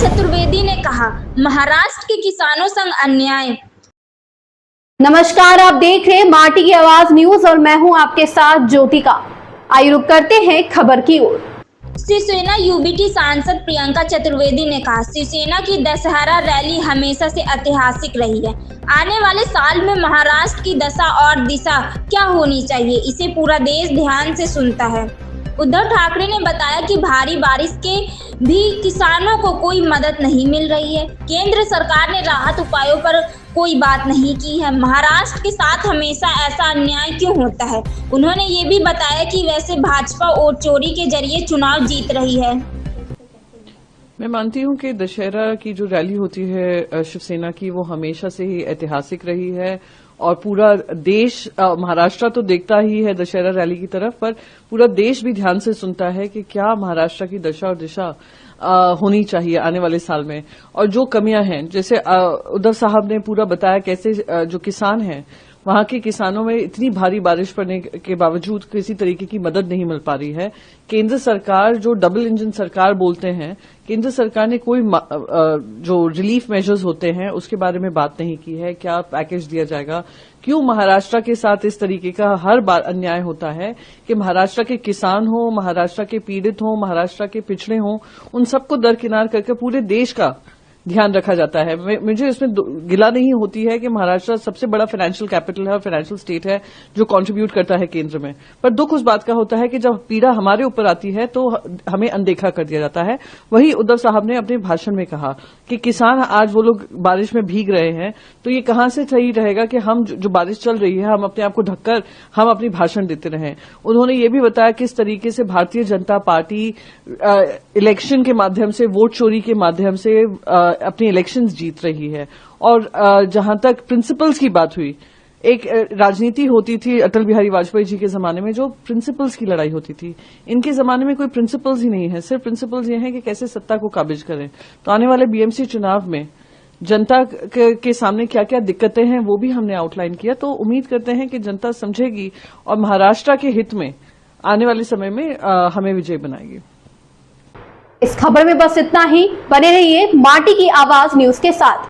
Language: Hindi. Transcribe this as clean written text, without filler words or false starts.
चतुर्वेदी ने कहा, महाराष्ट्र के किसानों संग अन्याय। नमस्कार, आप देख रहे हैं माटी की आवाज न्यूज और मैं हूं आपके साथ ज्योतिका। आइए रुक करते हैं खबर की ओर। शिवसेना यूबीटी सांसद प्रियंका चतुर्वेदी ने कहा, शिवसेना की दशहरा रैली हमेशा से ऐतिहासिक रही है। आने वाले साल में महाराष्ट्र की दशा और दिशा क्या होनी चाहिए, इसे पूरा देश ध्यान से सुनता है। उद्धव ठाकरे ने बताया कि भारी बारिश के भी किसानों को कोई मदद नहीं मिल रही है। केंद्र सरकार ने राहत उपायों पर कोई बात नहीं की है। महाराष्ट्र के साथ हमेशा ऐसा अन्याय क्यों होता है? उन्होंने ये भी बताया कि वैसे भाजपा वोट चोरी के जरिए चुनाव जीत रही है। मैं मानती हूं कि दशहरा की जो रैली होती है शिवसेना की, वो हमेशा से ही ऐतिहासिक रही है और पूरा देश, महाराष्ट्र तो देखता ही है दशहरा रैली की तरफ, पर पूरा देश भी ध्यान से सुनता है कि क्या महाराष्ट्र की दशा और दिशा होनी चाहिए आने वाले साल में। और जो कमियां हैं, जैसे उद्धव साहब ने पूरा बताया कैसे जो किसान हैं, वहां के किसानों में इतनी भारी बारिश पड़ने के बावजूद किसी तरीके की मदद नहीं मिल पा रही है। केंद्र सरकार, जो डबल इंजन सरकार बोलते हैं, केंद्र सरकार ने कोई जो रिलीफ मेजर्स होते हैं उसके बारे में बात नहीं की है। क्या पैकेज दिया जाएगा? क्यों महाराष्ट्र के साथ इस तरीके का हर बार अन्याय होता है कि महाराष्ट्र के किसान हो, महाराष्ट्र के पीड़ित हो, महाराष्ट्र के पिछड़े हो, उन सबको दरकिनार करके पूरे देश का ध्यान रखा जाता है। मुझे इसमें गिला नहीं होती है कि महाराष्ट्र सबसे बड़ा फाइनेंशियल कैपिटल है और फाइनेंशियल स्टेट है जो कंट्रीब्यूट करता है केंद्र में, पर दुख उस बात का होता है कि जब पीड़ा हमारे ऊपर आती है तो हमें अनदेखा कर दिया जाता है। वही उद्धव साहब ने अपने भाषण में कहा कि किसान आज वो लोग बारिश में भीग रहे हैं, तो ये कहां से सही रहेगा कि हम जो बारिश चल रही है हम अपने आप को ढककर हम अपनी भाषण देते रहें। उन्होंने ये भी बताया किस तरीके से भारतीय जनता पार्टी इलेक्शन के माध्यम से, वोट चोरी के माध्यम से अपनी इलेक्शंस जीत रही है। और जहां तक प्रिंसिपल्स की बात हुई, एक राजनीति होती थी अटल बिहारी वाजपेयी जी के जमाने में, जो प्रिंसिपल्स की लड़ाई होती थी। इनके जमाने में कोई प्रिंसिपल्स ही नहीं है, सिर्फ प्रिंसिपल्स ये हैं कि कैसे सत्ता को काबिज करें। तो आने वाले बीएमसी चुनाव में जनता के सामने क्या क्या दिक्कतें हैं वो भी हमने आउटलाइन किया। तो उम्मीद करते हैं कि जनता समझेगी और महाराष्ट्र के हित में आने वाले समय में हमें विजय बनाएगी। इस खबर में बस इतना ही। बने रहिए माटी की आवाज न्यूज के साथ।